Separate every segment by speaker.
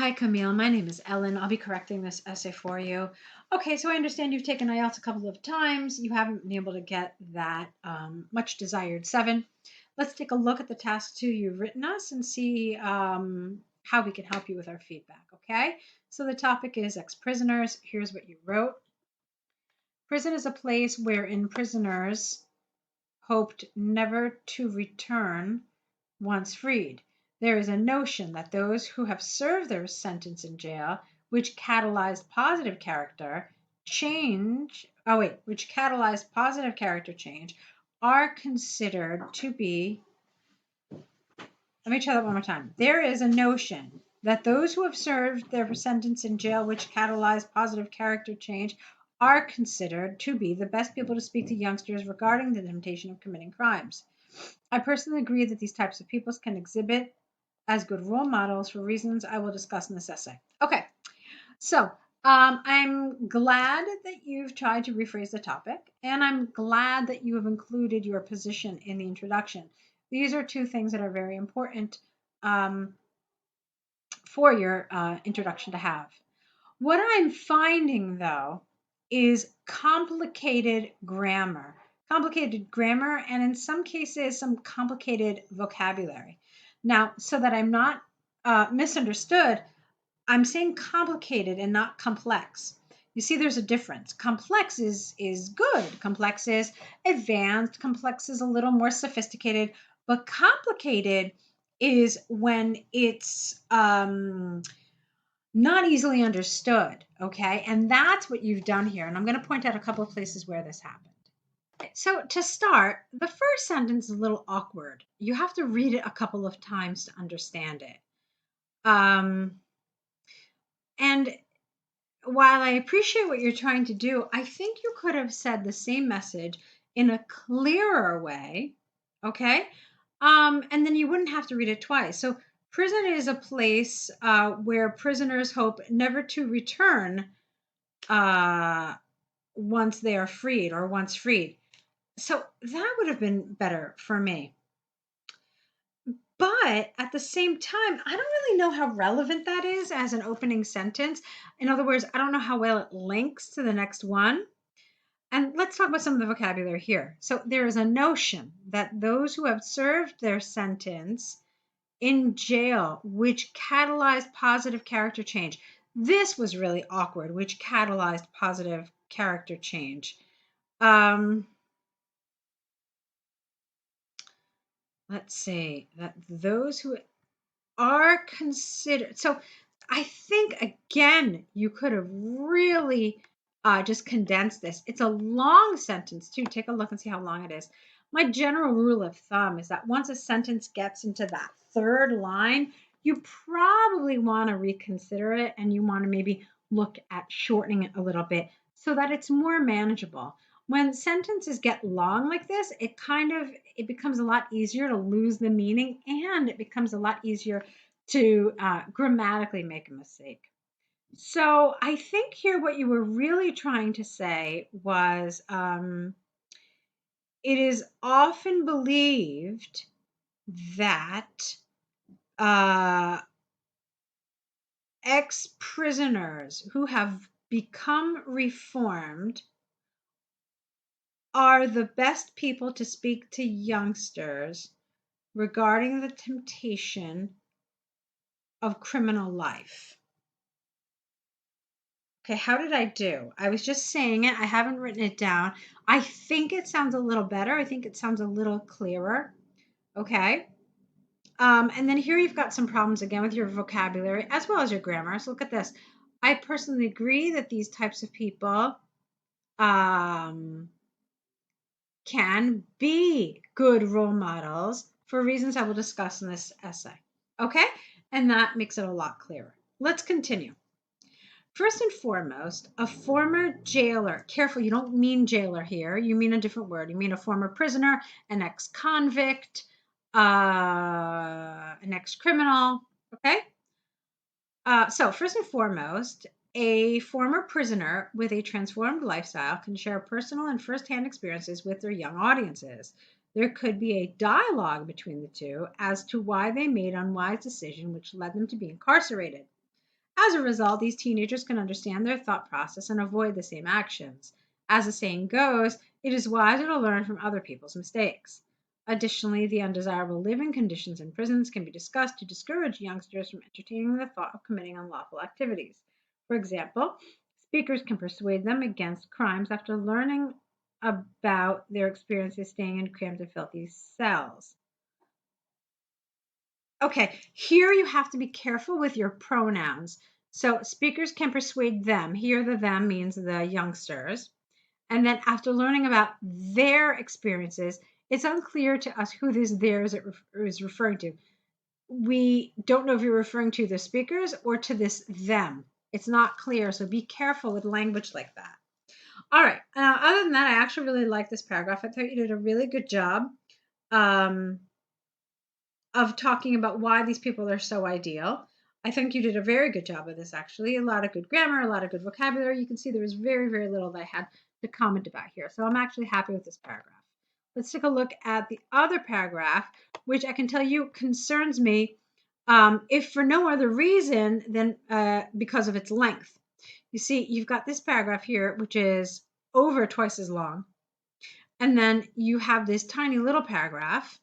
Speaker 1: Hi, Camille. My name is Ellen. I'll be correcting this essay for you. Okay, so I understand you've taken IELTS a couple of times. You haven't been able to get that much desired 7. Let's take a look at the task 2 you've written us and see how we can help you with our feedback, okay? So the topic is ex-prisoners. Here's what you wrote. Prison is a place wherein prisoners hoped never to return once freed. There is a notion that those who have served their sentence in jail, which catalyzed positive character change, are considered to be, let me try that one more time. There is a notion that those who have served their sentence in jail, which catalyzed positive character change, are considered to be the best people to speak to youngsters regarding the temptation of committing crimes. I personally agree that these types of people can exhibit as good role models for reasons I will discuss in this essay. Okay, so I'm glad that you've tried to rephrase the topic, and I'm glad that you have included your position in the introduction. These are two things that are very important for your introduction to have. What I'm finding, though, is complicated grammar, and in some cases, some complicated vocabulary. Now, so that I'm not misunderstood, I'm saying complicated and not complex. You see, there's a difference. Complex is good. Complex is advanced. Complex is a little more sophisticated. But complicated is when it's not easily understood, okay? And that's what you've done here. And I'm going to point out a couple of places where this happened. So to start, the first sentence is a little awkward. You have to read it a couple of times to understand it. And while I appreciate what you're trying to do, I think you could have said the same message in a clearer way, okay? And then you wouldn't have to read it twice. So prison is a place where prisoners hope never to return once they are freed or once freed. So that would have been better for me. But at the same time, I don't really know how relevant that is as an opening sentence. In other words, I don't know how well it links to the next one. And let's talk about some of the vocabulary here. So there is a notion that those who have served their sentence in jail, which catalyzed positive character change. This was really awkward, which catalyzed positive character change. Let's see, that those who are considered. So I think, again, you could have really just condensed this. It's a long sentence, too. Take a look and see how long it is. My general rule of thumb is that once a sentence gets into that third line, you probably want to reconsider it, and you want to maybe look at shortening it a little bit so that it's more manageable. When sentences get long like this, it becomes a lot easier to lose the meaning, and it becomes a lot easier to grammatically make a mistake. So I think here what you were really trying to say was it is often believed that ex-prisoners who have become reformed are the best people to speak to youngsters regarding the temptation of criminal life. Okay, how did I do? I was just saying it. I haven't written it down. I think it sounds a little better. I think it sounds a little clearer. Okay. And then here you've got some problems again with your vocabulary as well as your grammar. So look at this. I personally agree that these types of people can be good role models for reasons I will discuss in this essay. Okay? And that makes it a lot clearer. Let's continue. First and foremost, a former jailer. Careful, you don't mean jailer here. You mean a different word. You mean a former prisoner, an ex-convict, an ex-criminal. Okay? So first and foremost, a former prisoner with a transformed lifestyle can share personal and firsthand experiences with their young audiences. There could be a dialogue between the two as to why they made unwise decisions which led them to be incarcerated. As a result, these teenagers can understand their thought process and avoid the same actions. As the saying goes, it is wiser to learn from other people's mistakes. Additionally, the undesirable living conditions in prisons can be discussed to discourage youngsters from entertaining the thought of committing unlawful activities. For example, speakers can persuade them against crimes after learning about their experiences staying in cramped and filthy cells. Okay, here you have to be careful with your pronouns. So speakers can persuade them. Here, the them means the youngsters. And then after learning about their experiences, it's unclear to us who this theirs is referring to. We don't know if you're referring to the speakers or to this them. It's not clear, so be careful with language like that. All right. Other than that, I actually really like this paragraph. I thought you did a really good job of talking about why these people are so ideal. I think you did a very good job of this, actually. A lot of good grammar, a lot of good vocabulary. You can see there was very, very little that I had to comment about here. So I'm actually happy with this paragraph. Let's take a look at the other paragraph, which I can tell you concerns me, if for no other reason than because of its length. You see, you've got this paragraph here, which is over twice as long. And then you have this tiny little paragraph,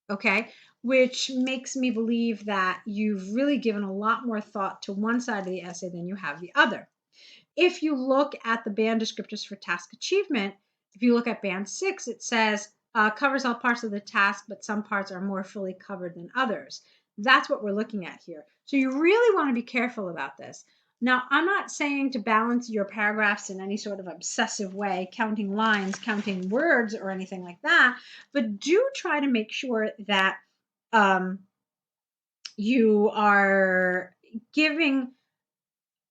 Speaker 1: okay, which makes me believe that you've really given a lot more thought to one side of the essay than you have the other. If you look at the band descriptors for task achievement, if you look at band 6, it says covers all parts of the task, but some parts are more fully covered than others. That's what we're looking at here. So you really want to be careful about this. Now, I'm not saying to balance your paragraphs in any sort of obsessive way, counting lines, counting words, or anything like that, but do try to make sure that you are giving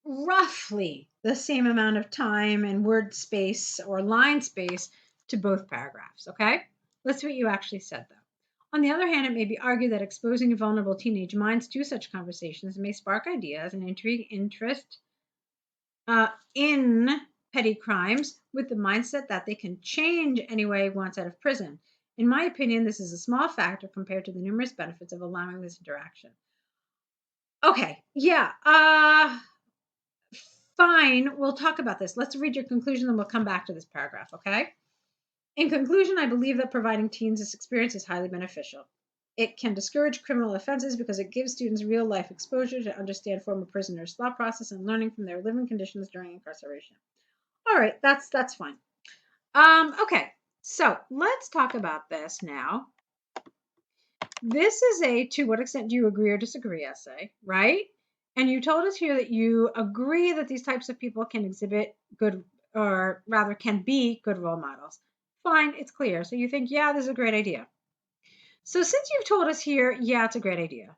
Speaker 1: roughly the same amount of time and word space or line space to both paragraphs, okay? Let's see what you actually said, though. On the other hand, it may be argued that exposing vulnerable teenage minds to such conversations may spark ideas and intrigue interest in petty crimes with the mindset that they can change anyway once out of prison. In my opinion, this is a small factor compared to the numerous benefits of allowing this interaction. Okay, yeah, fine, we'll talk about this. Let's read your conclusion and we'll come back to this paragraph, okay? In conclusion, I believe that providing teens this experience is highly beneficial. It can discourage criminal offenses because it gives students real life exposure to understand former prisoners' thought process and learning from their living conditions during incarceration. All right, that's fine. Okay, so let's talk about this now. This is a to what extent do you agree or disagree essay, right? And you told us here that you agree that these types of people can exhibit good, or rather can be good role models. Fine, it's clear. So you think, yeah, this is a great idea. So since you've told us here, yeah, it's a great idea.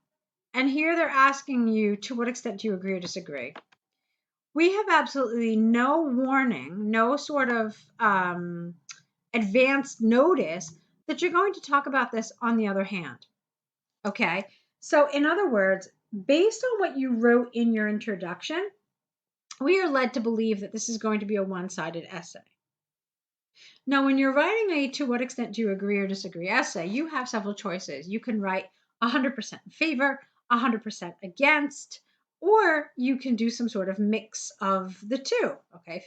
Speaker 1: And here they're asking you to what extent do you agree or disagree? We have absolutely no warning, no sort of advanced notice that you're going to talk about this on the other hand. Okay, so in other words, based on what you wrote in your introduction, we are led to believe that this is going to be a one-sided essay. Now, when you're writing a to what extent do you agree or disagree essay, you have several choices. You can write 100% in favor, 100% against, or you can do some sort of mix of the two, okay,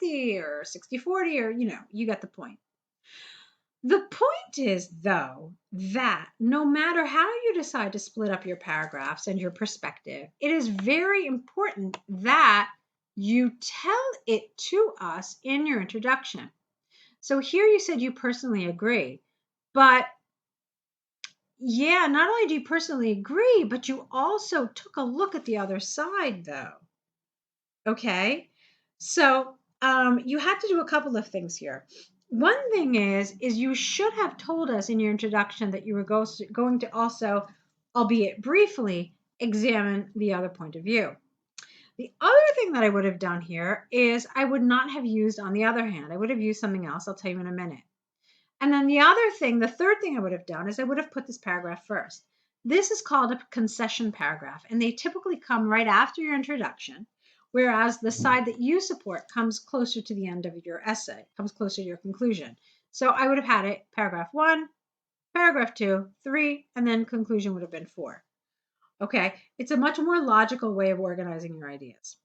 Speaker 1: 50-50 or 60-40, or, you get the point. The point is, though, that no matter how you decide to split up your paragraphs and your perspective, it is very important that you tell it to us in your introduction. So here you said you personally agree, but yeah, not only do you personally agree, but you also took a look at the other side, though. Okay, so you had to do a couple of things here. One thing is you should have told us in your introduction that you were going to also, albeit briefly, examine the other point of view. The other thing that I would have done here is I would not have used on the other hand. I would have used something else. I'll tell you in a minute. And then the third thing I would have done is I would have put this paragraph first. This is called a concession paragraph, and they typically come right after your introduction, whereas the side that you support comes closer to the end of your essay, comes closer to your conclusion. So I would have had it paragraph 1, paragraph 2, 3, and then conclusion would have been 4. Okay, it's a much more logical way of organizing your ideas.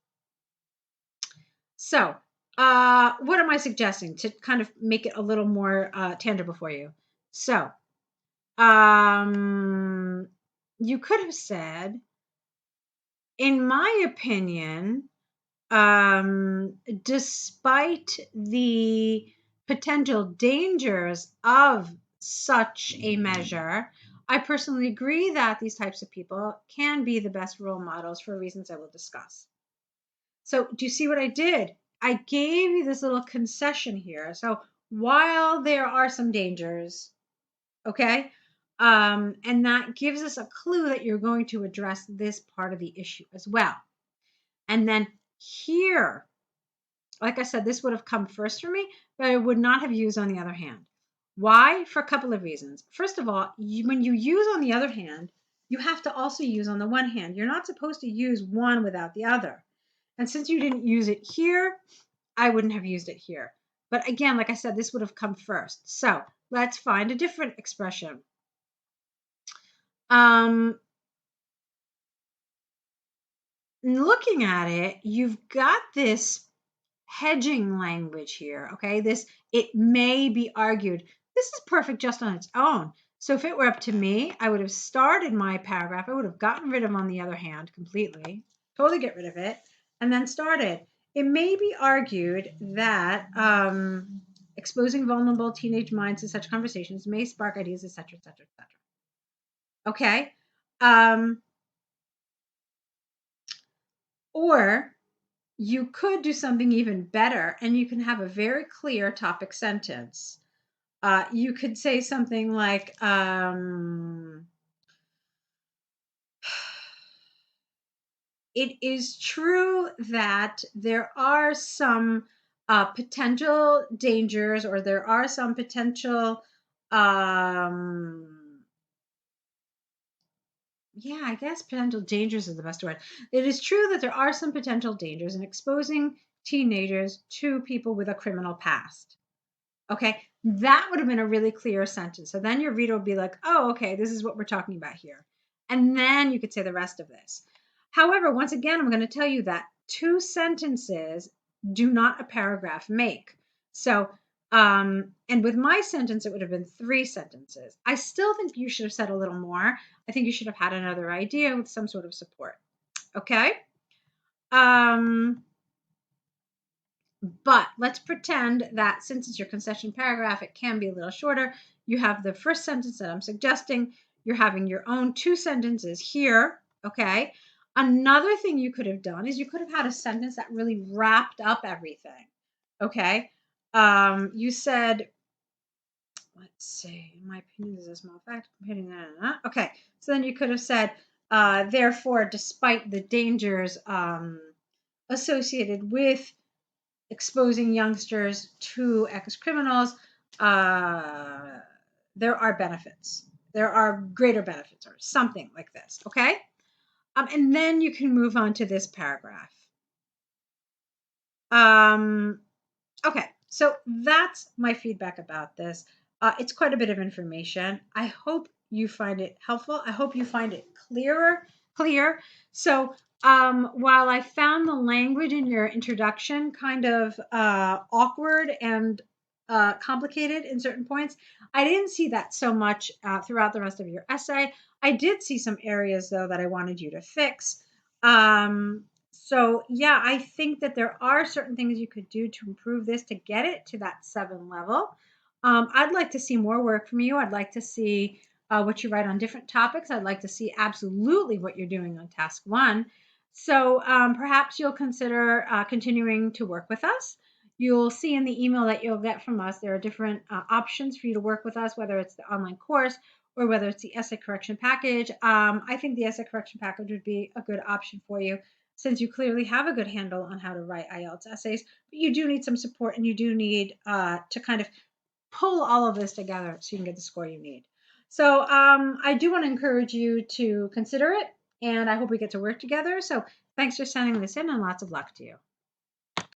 Speaker 1: So, what am I suggesting to kind of make it a little more tangible for you? So, you could have said, in my opinion, despite the potential dangers of such a measure, I personally agree that these types of people can be the best role models for reasons I will discuss. So, do you see what I did? I gave you this little concession here. So, while there are some dangers, okay, and that gives us a clue that you're going to address this part of the issue as well. And then here, like I said, this would have come first for me, but I would not have used on the other hand. Why? For a couple of reasons. First of all, when you use on the other hand, you have to also use on the one hand. You're not supposed to use one without the other. And since you didn't use it here, I wouldn't have used it here. But again, like I said, this would have come first. So let's find a different expression. Looking at it, you've got this hedging language here, okay? This, it may be argued. This is perfect just on its own. So if it were up to me, I would have started my paragraph. I would have gotten rid of on the other hand completely, totally get rid of it, and then started. It may be argued that exposing vulnerable teenage minds to such conversations may spark ideas, etc., etc., etc. Okay? Or you could do something even better, and you can have a very clear topic sentence. You could say something like, it is true that there are some potential dangers, or there are some potential, yeah, I guess potential dangers is the best word. It is true that there are some potential dangers in exposing teenagers to people with a criminal past. Okay, that would have been a really clear sentence. So then your reader would be like, oh, okay, this is what we're talking about here. And then you could say the rest of this. However, once again, I'm going to tell you that 2 sentences do not a paragraph make. So, and with my sentence, it would have been 3 sentences. I still think you should have said a little more. I think you should have had another idea with some sort of support. Okay. But let's pretend that since it's your concession paragraph, it can be a little shorter. You have the first sentence that I'm suggesting. You're having your own 2 sentences here. Okay. Another thing you could have done is you could have had a sentence that really wrapped up everything. Okay. You said, let's see, in my opinion, this is a small fact. Okay. So then you could have said, therefore, despite the dangers associated with exposing youngsters to ex-criminals, there are benefits. There are greater benefits, or something like this, okay? And then you can move on to this paragraph. Okay, so that's my feedback about this. It's quite a bit of information. I hope you find it helpful. I hope you find it clear. So while I found the language in your introduction kind of awkward and complicated in certain points, I didn't see that so much throughout the rest of your essay. I did see some areas, though, that I wanted you to fix. So yeah, I think that there are certain things you could do to improve this to get it to that 7 level. I'd like to see more work from you. I'd like to see what you write on different topics. I'd like to see absolutely what you're doing on task 1. So perhaps you'll consider continuing to work with us. You'll see in the email that you'll get from us, there are different options for you to work with us, whether it's the online course or whether it's the essay correction package. I think the essay correction package would be a good option for you, since you clearly have a good handle on how to write IELTS essays, but you do need some support, and you do need to kind of pull all of this together so you can get the score you need. So I do want to encourage you to consider it, and I hope we get to work together. So thanks for sending this in, and lots of luck to you.